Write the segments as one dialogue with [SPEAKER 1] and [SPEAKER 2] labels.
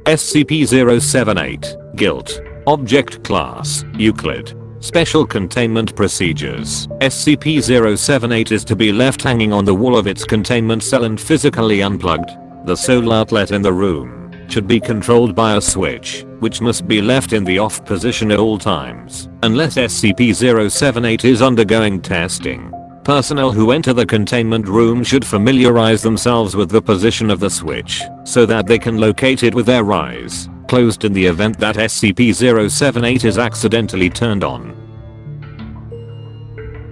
[SPEAKER 1] SCP-078, Guilt. Object Class, Euclid. Special Containment Procedures. SCP-078 is to be left hanging on the wall of its containment cell and physically unplugged. The sole outlet in the room should be controlled by a switch, which must be left in the off position at all times, unless SCP-078 is undergoing testing. Personnel who enter the containment room should familiarize themselves with the position of the switch, so that they can locate it with their eyes closed in the event that SCP-078 is accidentally turned on.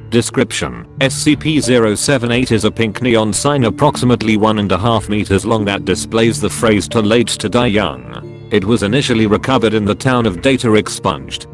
[SPEAKER 1] Description: SCP-078 is a pink neon sign approximately 1.5 meters long that displays the phrase "too late to die young." It was initially recovered in the town of data expunged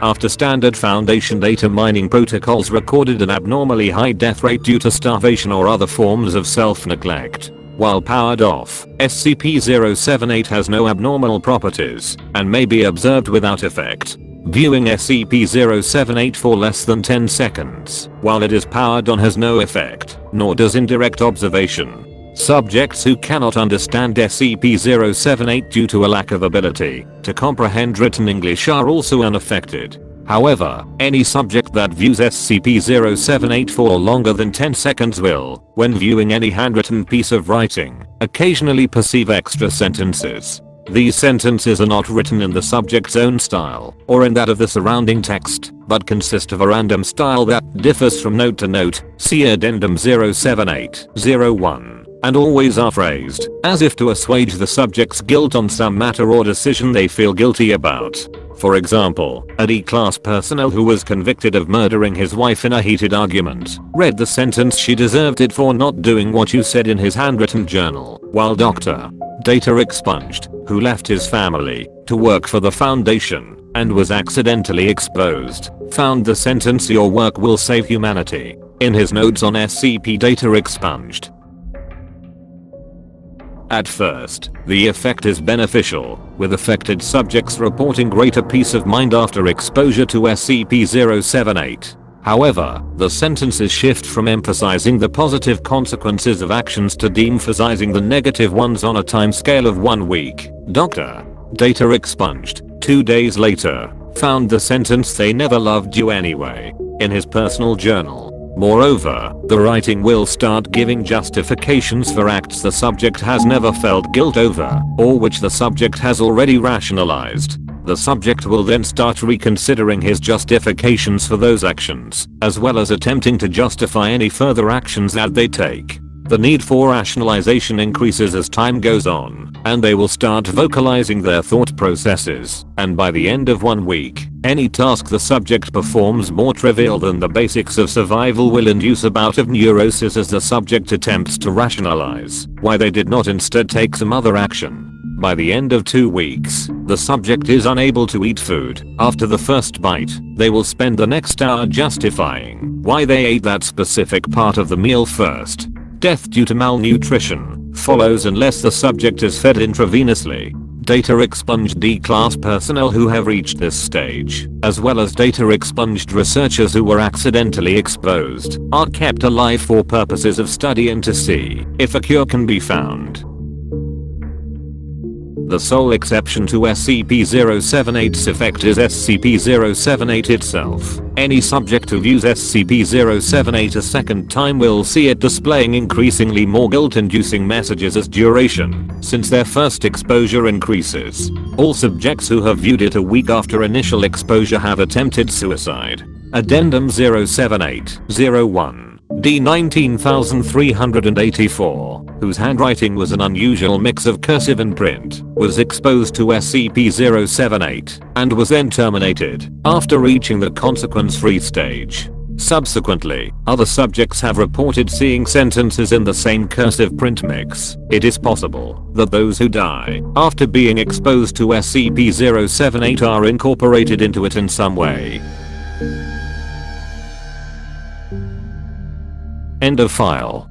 [SPEAKER 1] after Standard Foundation data mining protocols recorded an abnormally high death rate due to starvation or other forms of self-neglect. While powered off, SCP-078 has no abnormal properties and may be observed without effect. Viewing SCP-078 for less than 10 seconds while it is powered on has no effect, nor does indirect observation. Subjects who cannot understand SCP-078 due to a lack of ability to comprehend written English are also unaffected. However, any subject that views SCP-078 for longer than 10 seconds will, when viewing any handwritten piece of writing, occasionally perceive extra sentences. These sentences are not written in the subject's own style or in that of the surrounding text, but consist of a random style that differs from note to note, see Addendum 078-01, and always are phrased as if to assuage the subject's guilt on some matter or decision they feel guilty about. For example, a D-class personnel who was convicted of murdering his wife in a heated argument read the sentence "she deserved it for not doing what you said" in his handwritten journal, while Dr. Data Expunged, who left his family to work for the Foundation and was accidentally exposed, found the sentence "your work will save humanity" in his notes on SCP Data Expunged. At first, the effect is beneficial, with affected subjects reporting greater peace of mind after exposure to SCP-078. However, the sentences shift from emphasizing the positive consequences of actions to de-emphasizing the negative ones on a timescale of 1 week. Dr. Data Expunged, 2 days later, found the sentence "they never loved you anyway" in his personal journal. Moreover, the writing will start giving justifications for acts the subject has never felt guilt over, or which the subject has already rationalized. The subject will then start reconsidering his justifications for those actions, as well as attempting to justify any further actions that they take. The need for rationalization increases as time goes on, and they will start vocalizing their thought processes, and by the end of 1 week, any task the subject performs more trivial than the basics of survival will induce a bout of neurosis as the subject attempts to rationalize why they did not instead take some other action. By the end of 2 weeks, the subject is unable to eat food. After the first bite, they will spend the next hour justifying why they ate that specific part of the meal first. Death due to malnutrition follows unless the subject is fed intravenously. Data Expunged D-class personnel who have reached this stage, as well as Data Expunged researchers who were accidentally exposed, are kept alive for purposes of study and to see if a cure can be found. The sole exception to SCP-078's effect is SCP-078 itself. Any subject who views SCP-078 a second time will see it displaying increasingly more guilt-inducing messages as duration, since their first exposure increases. All subjects who have viewed it a week after initial exposure have attempted suicide. Addendum 078-01. D19384, whose handwriting was an unusual mix of cursive and print, was exposed to SCP-078 and was then terminated after reaching the consequence-free stage. Subsequently, other subjects have reported seeing sentences in the same cursive print mix. It is possible that those who die after being exposed to SCP-078 are incorporated into it in some way. End of file.